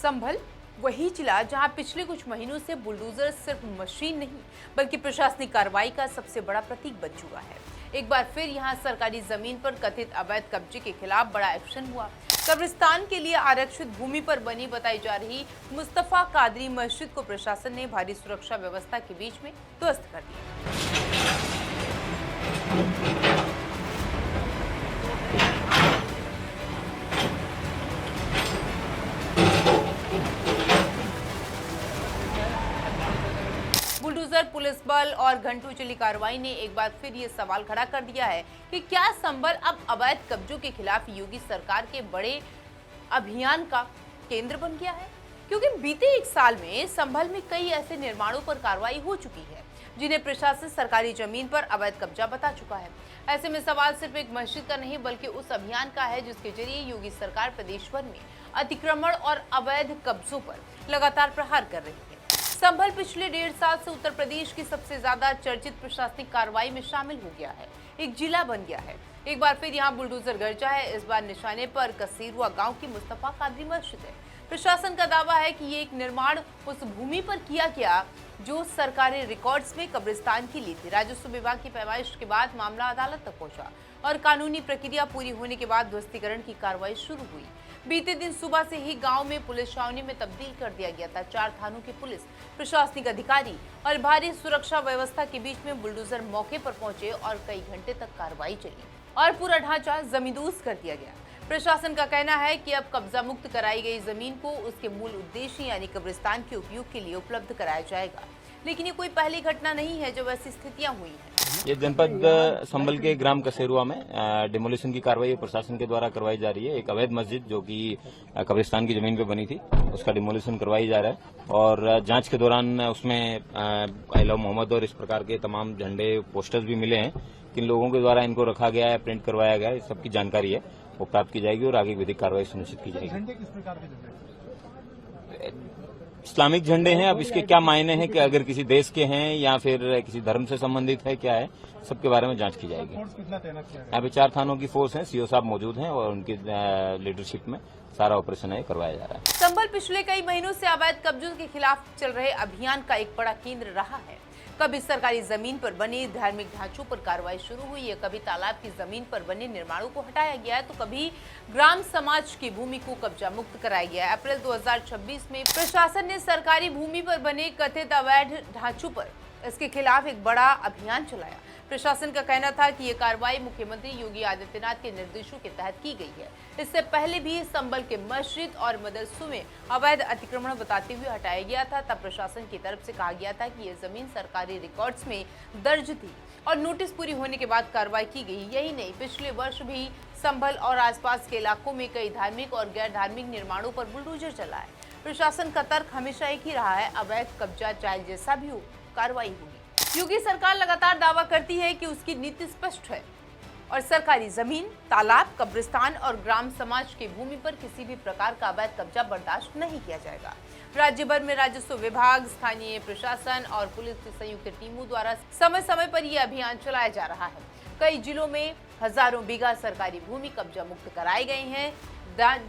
संभल वही जिला जहां पिछले कुछ महीनों से बुलडोजर सिर्फ मशीन नहीं बल्कि प्रशासनिक कार्रवाई का सबसे बड़ा प्रतीक बन चुका है। एक बार फिर यहां सरकारी जमीन पर कथित अवैध कब्जे के खिलाफ बड़ा एक्शन हुआ। कब्रिस्तान के लिए आरक्षित भूमि पर बनी बताई जा रही मुस्तफा कादरी मस्जिद को प्रशासन ने भारी सुरक्षा व्यवस्था के बीच में ध्वस्त कर दिया। बुलडोजर, पुलिस बल और घंटों चली कार्रवाई ने एक बार फिर ये सवाल खड़ा कर दिया है कि क्या संभल अब अवैध कब्जों के खिलाफ योगी सरकार के बड़े अभियान का केंद्र बन गया है? क्योंकि बीते एक साल में संभल में कई ऐसे निर्माणों पर कार्रवाई हो चुकी है जिन्हें प्रशासन सरकारी जमीन पर अवैध कब्जा बता चुका है। ऐसे में सवाल सिर्फ एक मस्जिद का नहीं बल्कि उस अभियान का है जिसके जरिए योगी सरकार प्रदेश भर में अतिक्रमण और अवैध कब्जों पर लगातार प्रहार कर रही है। संभल पिछले 1.5 साल से उत्तर प्रदेश की सबसे ज्यादा चर्चित प्रशासनिक कार्रवाई में शामिल हो गया है, एक जिला बन गया है। एक बार फिर यहां बुलडोजर गरजा है। इस बार निशाने पर कसेरुआ गांव की मुस्तफा कादरी मस्जिद है। प्रशासन का दावा है कि ये एक निर्माण उस भूमि पर किया गया जो सरकारी रिकॉर्ड्स में कब्रिस्तान की ली थी। राजस्व विभाग की पैमाइश के बाद मामला अदालत तक पहुंचा और कानूनी प्रक्रिया पूरी होने के बाद ध्वस्तीकरण की कार्रवाई शुरू हुई। बीते दिन सुबह से ही गांव में पुलिस छावनी में तब्दील कर दिया गया था। 4 थानों की पुलिस, प्रशासनिक अधिकारी और भारी सुरक्षा व्यवस्था के बीच में बुलडोजर मौके पर पहुंचे और कई घंटे तक कार्रवाई चली और पूरा ढांचा जमींदोज कर दिया गया। प्रशासन का कहना है कि अब कब्जा मुक्त कराई गई जमीन को उसके मूल उद्देश्य यानी कब्रिस्तान के उपयोग के लिए उपलब्ध कराया जाएगा। लेकिन ये कोई पहली घटना नहीं है जब ऐसी स्थितियां हुई हैं। ये जनपद संभल के ग्राम कसेरुआ में डिमोलिशन की कार्रवाई प्रशासन के द्वारा करवाई जा रही है। एक अवैध मस्जिद जो कि कब्रिस्तान की जमीन पे बनी थी उसका डिमोलिशन करवाई जा रहा है और जांच के दौरान उसमें आई लव मोहम्मद और इस प्रकार के तमाम झंडे, पोस्टर्स भी मिले हैं। किन लोगों के द्वारा इनको रखा गया है, प्रिंट करवाया गया है, इस सबकी जानकारी है, वो प्राप्त की जाएगी और आगे विधिक कार्रवाई सुनिश्चित की जाएगी। झंडे किस प्रकार के झंडे? इस्लामिक झंडे हैं। अब इसके क्या मायने हैं कि अगर किसी देश के हैं या फिर किसी धर्म से संबंधित है, क्या है, सबके बारे में जांच की जाएगी। फोर्स कितना तैनात किया गया? यहाँ पे 4 थानों की फोर्स है, सीओ साहब मौजूद हैं और उनकी लीडरशिप में सारा ऑपरेशन है करवाया जा रहा है। संभल पिछले कई महीनों से अवैध कब्जों के खिलाफ चल रहे अभियान का एक बड़ा केंद्र रहा है। कभी सरकारी जमीन पर बने धार्मिक ढांचों पर कार्रवाई शुरू हुई है, कभी तालाब की जमीन पर बने निर्माणों को हटाया गया है, तो कभी ग्राम समाज की भूमि को कब्जा मुक्त कराया गया है। अप्रैल 2026 में प्रशासन ने सरकारी भूमि पर बने कथित अवैध ढांचों पर इसके खिलाफ एक बड़ा अभियान चलाया। प्रशासन का कहना था कि ये कार्रवाई मुख्यमंत्री योगी आदित्यनाथ के निर्देशों के तहत की गई है। इससे पहले भी संभल के मस्जिद और मदरसों में अवैध अतिक्रमण बताते हुए हटाया गया था। तब प्रशासन की तरफ से कहा गया था कि ये जमीन सरकारी रिकॉर्ड्स में दर्ज थी और नोटिस पूरी होने के बाद कार्रवाई की गई। यही नहीं, पिछले वर्ष भी संभल और आसपास के इलाकों में कई धार्मिक और गैर धार्मिक निर्माणों पर बुलडोजर चला है। प्रशासन का तर्क हमेशा एक ही रहा है, अवैध कब्जा चाहे जैसा भी हो, कार्रवाई होगी। योगी सरकार लगातार दावा करती है कि उसकी नीति स्पष्ट है और सरकारी जमीन, तालाब, कब्रिस्तान और ग्राम समाज की भूमि पर किसी भी प्रकार का अवैध कब्जा बर्दाश्त नहीं किया जाएगा। राज्य भर में राजस्व विभाग, स्थानीय प्रशासन और पुलिस की संयुक्त टीमों द्वारा समय समय पर यह अभियान चलाया जा रहा है। कई जिलों में हजारों बीघा सरकारी भूमि कब्जा मुक्त कराए गए हैं।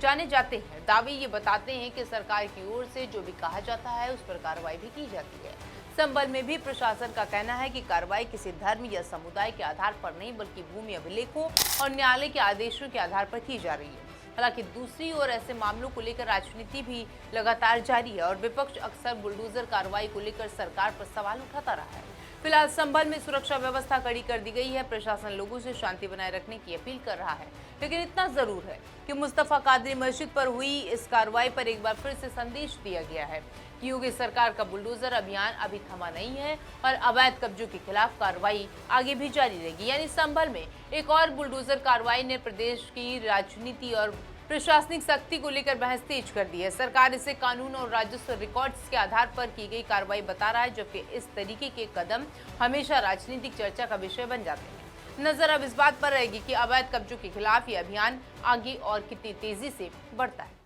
जाने जाते हैं दावे ये बताते हैं कि सरकार की ओर से जो भी कहा जाता है उस पर कार्रवाई भी की जाती है। संभल में भी प्रशासन का कहना है कि कार्रवाई किसी धर्म या समुदाय के आधार पर नहीं बल्कि भूमि अभिलेखों और न्यायालय के आदेशों के आधार पर की जा रही है। हालांकि दूसरी ओर ऐसे मामलों को लेकर राजनीति भी लगातार जारी है और विपक्ष अक्सर बुलडोजर कार्रवाई को लेकर सरकार पर सवाल उठाता रहा है। फिलहाल संभल में सुरक्षा व्यवस्था कड़ी कर दी गई है। प्रशासन लोगों से शांति बनाए रखने की अपील कर रहा है, लेकिन इतना जरूर है कि मुस्तफा कादरी मस्जिद पर हुई इस कार्रवाई पर एक बार फिर से संदेश दिया गया है कि योगी सरकार का बुलडोजर अभियान अभी थमा नहीं है और अवैध कब्जों के खिलाफ कार्रवाई आगे भी जारी रहेगी। यानी संभल में एक और बुलडोजर कार्रवाई ने प्रदेश की राजनीति और प्रशासनिक शक्ति को लेकर बहस तेज कर दी है। सरकार इसे कानून और राजस्व रिकॉर्ड्स के आधार पर की गई कार्रवाई बता रहा है, जबकि इस तरीके के कदम हमेशा राजनीतिक चर्चा का विषय बन जाते हैं। नजर अब इस बात पर रहेगी कि अवैध कब्जों के खिलाफ ये अभियान आगे और कितनी तेजी से बढ़ता है।